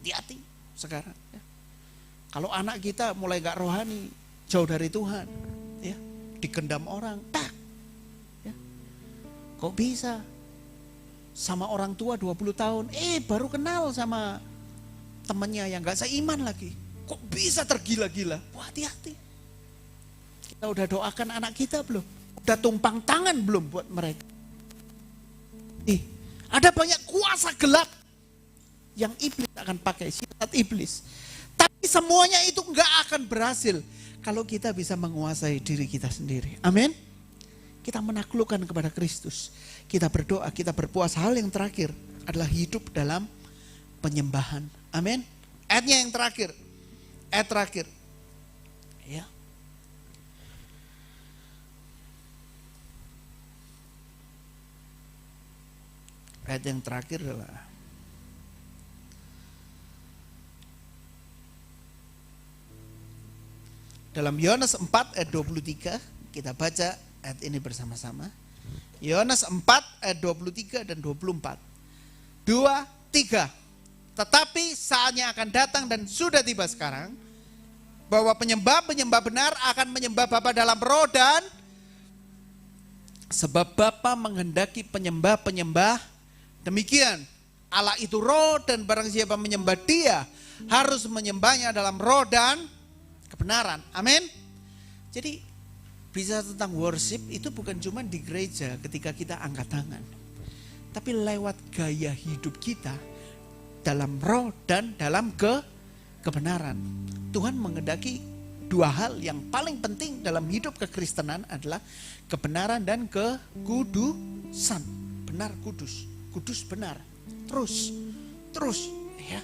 hati-hati sekarang. Ya. Kalau anak kita mulai gak rohani, jauh dari Tuhan, ya, digendam orang, tak. Ya. Kok bisa? Sama orang tua 20 tahun, baru kenal sama temannya yang gak seiman lagi. Kok bisa tergila-gila? Wah, hati-hati. Kita udah doakan anak kita belum? Udah tumpang tangan belum buat mereka? Ada banyak kuasa gelap yang iblis akan pakai, syiar iblis. Tapi semuanya itu enggak akan berhasil kalau kita bisa menguasai diri kita sendiri. Amin. Kita menaklukkan kepada Kristus. Kita berdoa, kita berpuasa. Hal yang terakhir adalah hidup dalam penyembahan. Amin. Ayatnya yang terakhir. Ayat terakhir. Ya. Ayat yang terakhir adalah dalam Yohanes 4 ayat 23, kita baca ayat ini bersama-sama. Yohanes 4 ayat 23 dan 24. 2, 3. Tetapi saatnya akan datang dan sudah tiba sekarang, bahwa penyembah-penyembah benar akan menyembah Bapa dalam roh dan sebab Bapa menghendaki penyembah-penyembah demikian. Allah itu roh dan barang siapa menyembah Dia harus menyembahnya dalam roh dan kebenaran. Amin. Jadi bisa tentang worship itu bukan cuma di gereja ketika kita angkat tangan, tapi lewat gaya hidup kita dalam roh dan dalam kebenaran. Tuhan menghendaki dua hal yang paling penting dalam hidup kekristenan adalah kebenaran dan kekudusan. Benar, kudus, kudus benar. Terus ya.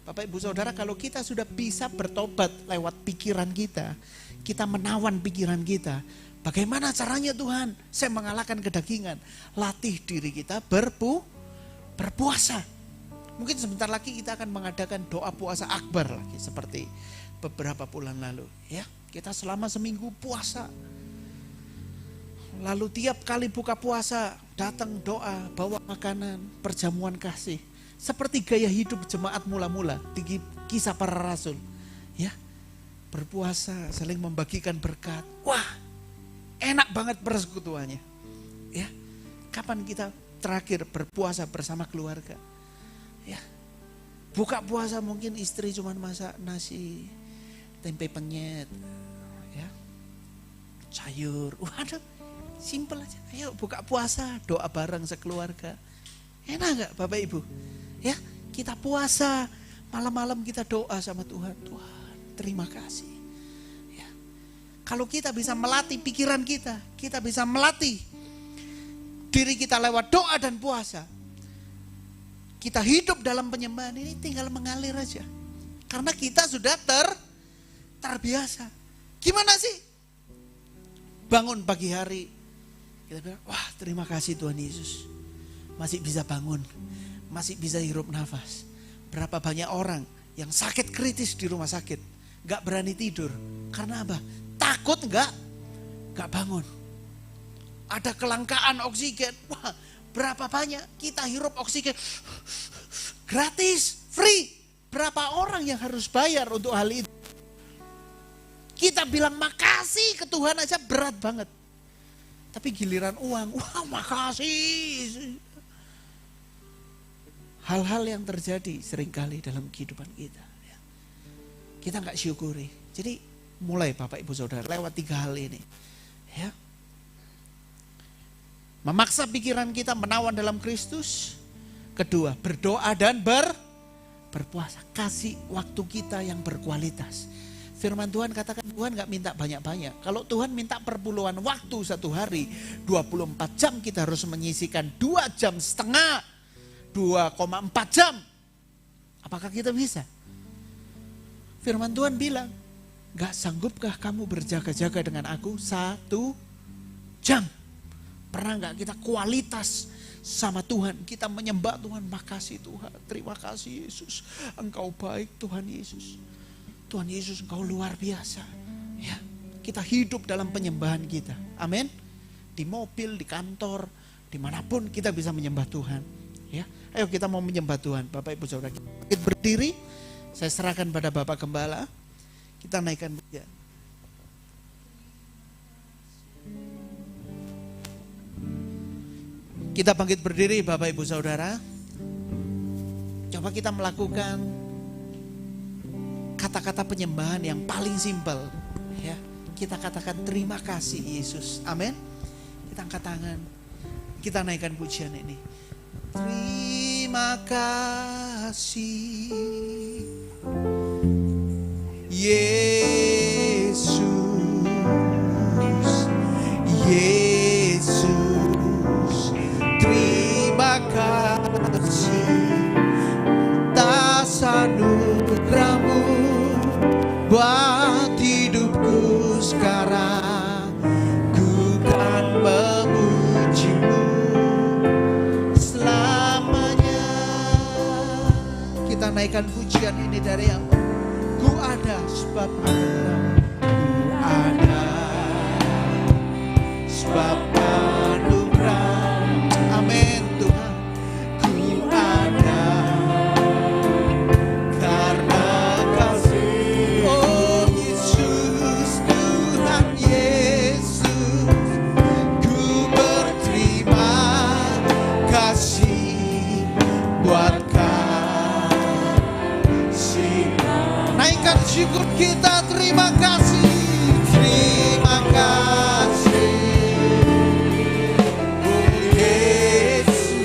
Bapak Ibu Saudara, kalau kita sudah bisa bertobat lewat pikiran kita, kita menawan pikiran kita. Bagaimana caranya Tuhan? Saya mengalahkan kedagingan. Latih diri kita berpuasa. Mungkin sebentar lagi kita akan mengadakan doa puasa akbar lagi seperti beberapa bulan lalu. Ya, kita selama seminggu puasa. Lalu tiap kali buka puasa datang doa, bawa makanan, perjamuan kasih. Seperti gaya hidup jemaat mula-mula di Kisah Para Rasul. Ya, berpuasa, saling membagikan berkat. Wah, enak banget persekutuannya. Ya, kapan kita terakhir berpuasa bersama keluarga? Ya, buka puasa mungkin istri cuma masak nasi, tempe penyet, ya, sayur. Waduh, simpel aja. Ayo buka puasa, doa bareng sekeluarga. Enak gak Bapak Ibu? Ya, kita puasa, malam-malam kita doa sama Tuhan. Tuhan, terima kasih. Ya. Kalau kita bisa melatih pikiran kita bisa melatih diri kita lewat doa dan puasa. Kita hidup dalam penyembahan ini tinggal mengalir aja. Karena kita sudah terbiasa. Gimana sih? Bangun pagi hari, kita bilang, wah terima kasih Tuhan Yesus. Masih bisa bangun, masih bisa hirup nafas. Berapa banyak orang yang sakit kritis di rumah sakit, gak berani tidur. Karena apa? Takut gak bangun. Ada kelangkaan oksigen, wah Berapa banyak kita hirup oksigen gratis, free. Berapa orang yang harus bayar untuk hal itu? Kita bilang makasih ke Tuhan aja berat banget. Tapi giliran uang, wah makasih. Hal-hal yang terjadi seringkali dalam kehidupan kita. Kita nggak syukuri. Jadi mulai Bapak Ibu Saudara lewat 3 hal ini. Ya. Memaksa pikiran kita menawan dalam Kristus. Kedua, berdoa dan berpuasa. Kasih waktu kita yang berkualitas. Firman Tuhan katakan Tuhan gak minta banyak-banyak. Kalau Tuhan minta perpuluhan waktu 1 hari, 24 jam kita harus menyisihkan 2,5 jam, 2,4 jam. Apakah kita bisa? Firman Tuhan bilang, gak sanggupkah kamu berjaga-jaga dengan aku 1 jam? Pernah gak kita kualitas sama Tuhan, kita menyembah Tuhan, makasih Tuhan, terima kasih Yesus, Engkau baik Tuhan Yesus. Tuhan Yesus Engkau luar biasa. Ya, kita hidup dalam penyembahan kita. Amin. Di mobil, di kantor, dimanapun kita bisa menyembah Tuhan. Ya, ayo kita mau menyembah Tuhan. Bapak Ibu Saudara, kita berdiri. Saya serahkan pada Bapak Gembala. Kita naikkan dia. Kita bangkit berdiri Bapak Ibu Saudara. Coba kita melakukan kata-kata penyembahan yang paling simpel, ya. Kita katakan terima kasih Yesus, amin. Kita angkat tangan, kita naikkan pujian ini. Terima kasih Yesus, Yesus, terima kasih atas anugerah-Mu buat hidupku sekarang. Ku kan memuji-Mu selamanya. Kita naikkan pujian ini dari yang ku ada sebab anugerah-Mu. Ku ada sebab anugerah-Mu. Amin Tuhan. Ku ada karena kasih. Oh Yesus, Tuhan Yesus, ku berterima kasih buat kasih. Naikkan syukur kita, terima kasih, terima kasih. Oh Yesus,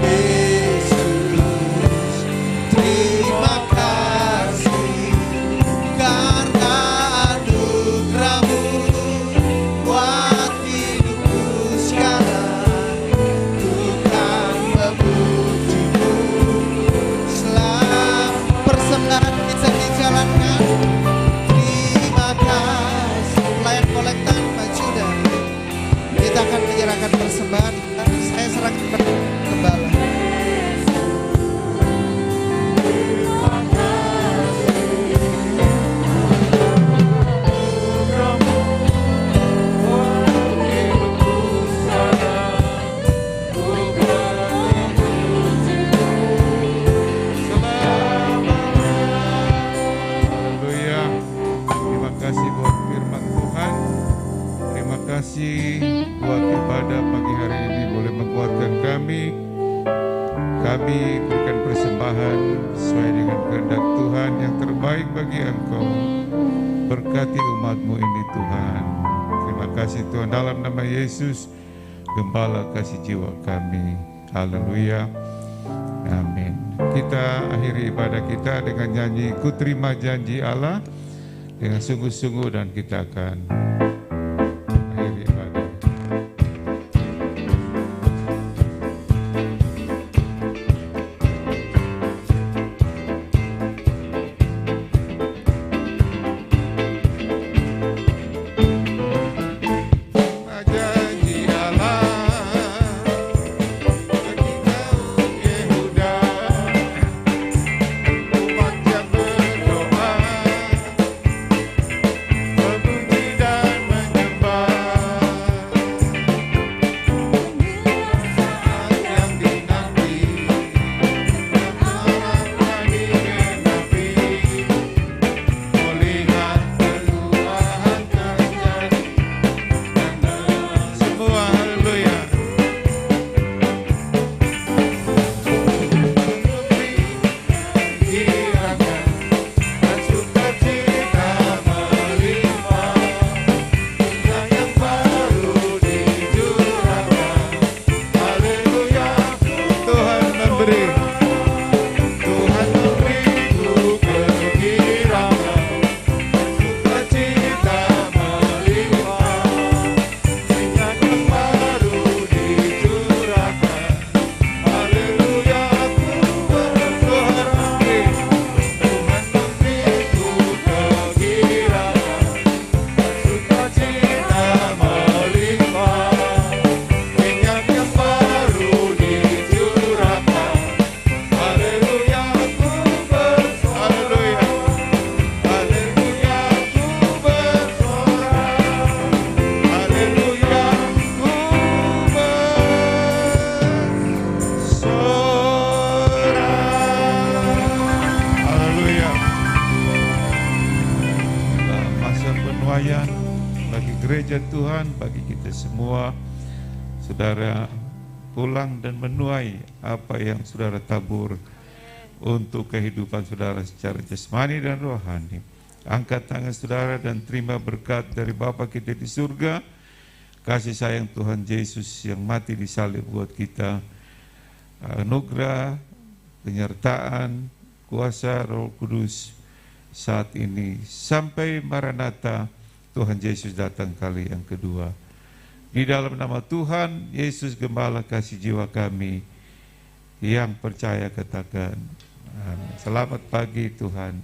Yesus, terima kasih karena anugerah-Mu buat hidupku sekarang. Ku kan memuji-Mu selama persembahan bisa dijalankan. Terima kasih. Pelayan kolektan maju dan kita akan menyerahkan persembahan. Saya serahkan kepada Gembala. Haleluya. Terima kasih buat firman Tuhan. Terima kasih buat ibadah pagi hari ini boleh menguatkan kami. Kami berikan persembahan sesuai dengan kehendak Tuhan yang terbaik bagi Engkau. Berkati umat-Mu ini Tuhan. Terima kasih Tuhan, dalam nama Yesus, Gembala kasih jiwa kami. Haleluya. Amin. Kita akhiri ibadah kita dengan nyanyi Ku Terima Janji Allah dengan sungguh-sungguh, dan kita akan akhiri ibadah. Janji Allah bagi kaum Yehuda, umat yang berdoa, memuji dan bagi gereja Tuhan, bagi kita semua. Saudara pulang dan menuai apa yang saudara tabur untuk kehidupan saudara secara jasmani dan rohani. Angkat tangan saudara dan terima berkat dari Bapa kita di surga, kasih sayang Tuhan Yesus yang mati di salib buat kita, anugerah, penyertaan, kuasa Roh Kudus saat ini sampai Maranatha Tuhan Yesus datang kali yang kedua. Di dalam nama Tuhan Yesus Gembala kasih jiwa kami yang percaya katakan amin. Selamat pagi Tuhan.